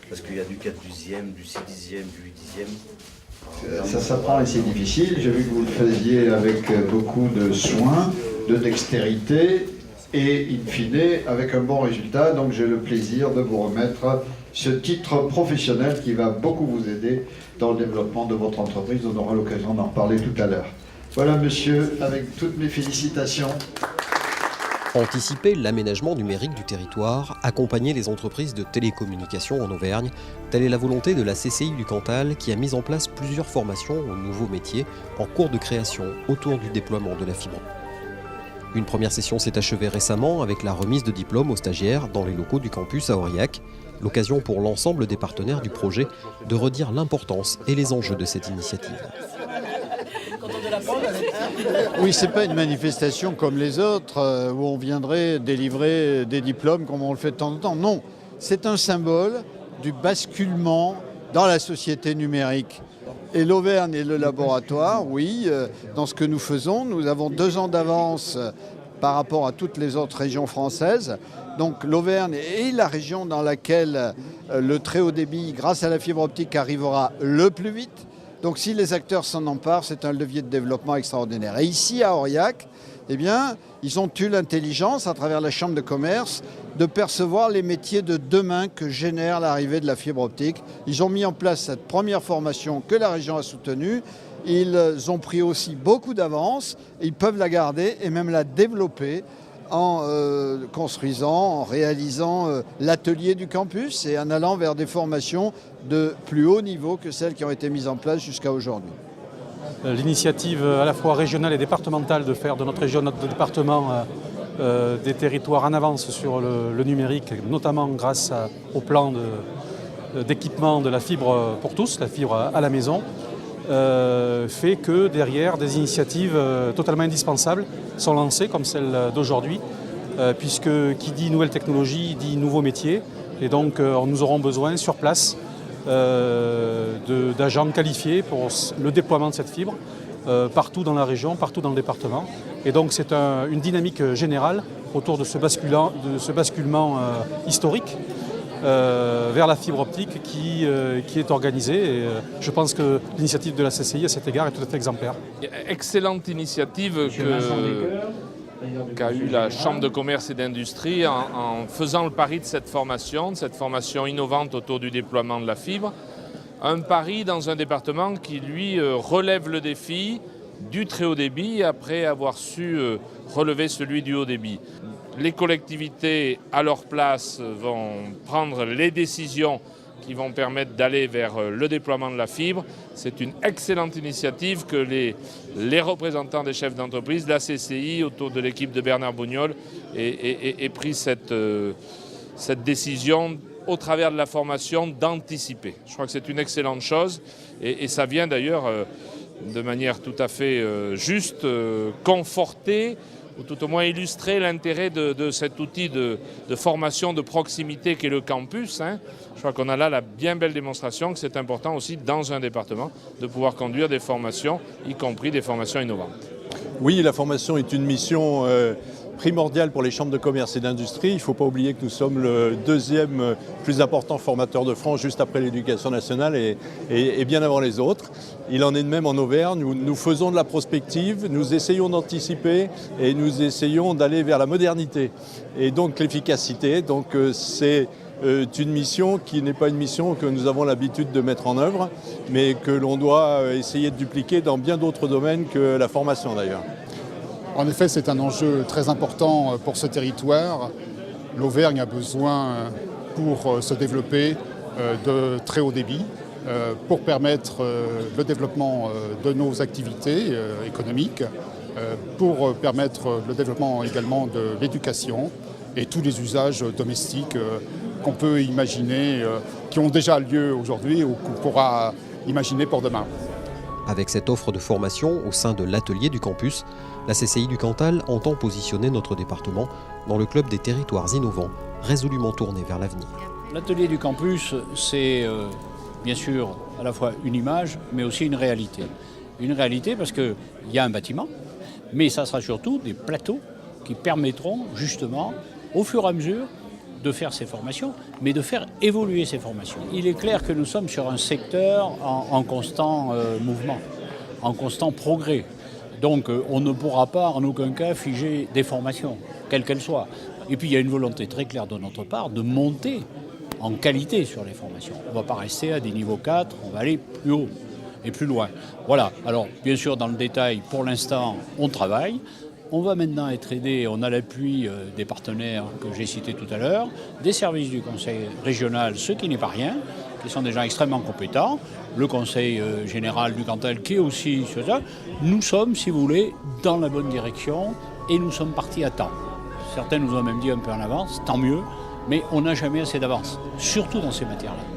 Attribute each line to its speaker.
Speaker 1: Parce qu'il y a du 4/10e, du 6/10e, du 8/10e.
Speaker 2: Ça s'apprend et c'est difficile. J'ai vu que vous le faisiez avec beaucoup de soin, de dextérité et, in fine, avec un bon résultat. Donc j'ai le plaisir de vous remettre ce titre professionnel qui va beaucoup vous aider dans le développement de votre entreprise. On aura l'occasion d'en reparler tout à l'heure. Voilà, monsieur, avec toutes mes félicitations.
Speaker 3: Anticiper l'aménagement numérique du territoire, accompagner les entreprises de télécommunications en Auvergne, telle est la volonté de la CCI du Cantal qui a mis en place plusieurs formations aux nouveaux métiers en cours de création autour du déploiement de la fibre. Une première session s'est achevée récemment avec la remise de diplômes aux stagiaires dans les locaux du campus à Aurillac, l'occasion pour l'ensemble des partenaires du projet de redire l'importance et les enjeux de cette initiative.
Speaker 4: Oui, ce n'est pas une manifestation comme les autres où on viendrait délivrer des diplômes comme on le fait de temps en temps. Non, c'est un symbole du basculement dans la société numérique. Et l'Auvergne est le laboratoire, oui, dans ce que nous faisons. Nous avons 2 ans d'avance par rapport à toutes les autres régions françaises. Donc l'Auvergne est la région dans laquelle le très haut débit, grâce à la fibre optique, arrivera le plus vite. Donc si les acteurs s'en emparent, c'est un levier de développement extraordinaire. Et ici à Aurillac, eh bien, ils ont eu l'intelligence, à travers la Chambre de commerce, de percevoir les métiers de demain que génère l'arrivée de la fibre optique. Ils ont mis en place cette première formation que la région a soutenue. Ils ont pris aussi beaucoup d'avance. Ils peuvent la garder et même la développer en construisant, en réalisant l'atelier du campus et en allant vers des formations de plus haut niveau que celles qui ont été mises en place jusqu'à aujourd'hui.
Speaker 5: L'initiative à la fois régionale et départementale de faire de notre région, notre département, des territoires en avance sur le numérique, notamment grâce au plan d'équipement de la fibre pour tous, la fibre à la maison, fait que derrière des initiatives totalement indispensables sont lancées comme celle d'aujourd'hui, puisque qui dit nouvelle technologie dit nouveaux métiers, et donc nous aurons besoin sur place d'agents qualifiés pour le déploiement de cette fibre partout dans la région, partout dans le département. Et donc c'est une dynamique générale autour de ce basculement historique vers la fibre optique qui est organisée. Et je pense que l'initiative de la CCI à cet égard est tout à fait exemplaire.
Speaker 6: Excellente initiative qu'a eu la Chambre de commerce et d'industrie en faisant le pari de cette formation innovante autour du déploiement de la fibre. Un pari dans un département qui, lui, relève le défi du très haut débit après avoir su relever celui du haut débit. Les collectivités, à leur place, vont prendre les décisions qui vont permettre d'aller vers le déploiement de la fibre. C'est une excellente initiative que les représentants des chefs d'entreprise, la CCI, autour de l'équipe de Bernard Bougnol, aient pris cette décision au travers de la formation d'anticiper. Je crois que c'est une excellente chose et ça vient d'ailleurs de manière tout à fait juste conforter ou tout au moins illustrer l'intérêt de cet outil de formation de proximité qu'est le campus. Je crois qu'on a là la bien belle démonstration que c'est important aussi dans un département de pouvoir conduire des formations, y compris des formations innovantes.
Speaker 7: Oui, la formation est une mission primordiale pour les chambres de commerce et d'industrie. Il ne faut pas oublier que nous sommes le 2e plus important formateur de France, juste après l'éducation nationale et bien avant les autres. Il en est de même en Auvergne où nous faisons de la prospective, nous essayons d'anticiper et nous essayons d'aller vers la modernité et donc l'efficacité. Donc c'est une mission qui n'est pas une mission que nous avons l'habitude de mettre en œuvre, mais que l'on doit essayer de dupliquer dans bien d'autres domaines que la formation d'ailleurs.
Speaker 8: En effet, c'est un enjeu très important pour ce territoire. L'Auvergne a besoin, pour se développer, de très haut débit, pour permettre le développement de nos activités économiques, pour permettre le développement également de l'éducation et tous les usages domestiques qu'on peut imaginer, qui ont déjà lieu aujourd'hui ou qu'on pourra imaginer pour demain.
Speaker 3: Avec cette offre de formation au sein de l'atelier du campus, la CCI du Cantal entend positionner notre département dans le club des territoires innovants, résolument tourné vers l'avenir.
Speaker 9: L'atelier du campus, c'est bien sûr à la fois une image, mais aussi une réalité. Une réalité parce qu'il y a un bâtiment, mais ça sera surtout des plateaux qui permettront justement, au fur et à mesure, de faire ces formations, mais de faire évoluer ces formations. Il est clair que nous sommes sur un secteur en constant mouvement, en constant progrès. Donc on ne pourra pas en aucun cas figer des formations, quelles qu'elles soient. Et puis il y a une volonté très claire de notre part de monter en qualité sur les formations. On ne va pas rester à des niveaux 4, on va aller plus haut et plus loin. Voilà, alors bien sûr dans le détail, pour l'instant, on travaille. On va maintenant être aidé, on a l'appui des partenaires que j'ai cités tout à l'heure, des services du Conseil régional, ce qui n'est pas rien, qui sont des gens extrêmement compétents, le Conseil général du Cantal qui est aussi sur ça. Nous sommes, si vous voulez, dans la bonne direction et nous sommes partis à temps. Certains nous ont même dit un peu en avance, tant mieux, mais on n'a jamais assez d'avance, surtout dans ces matières-là.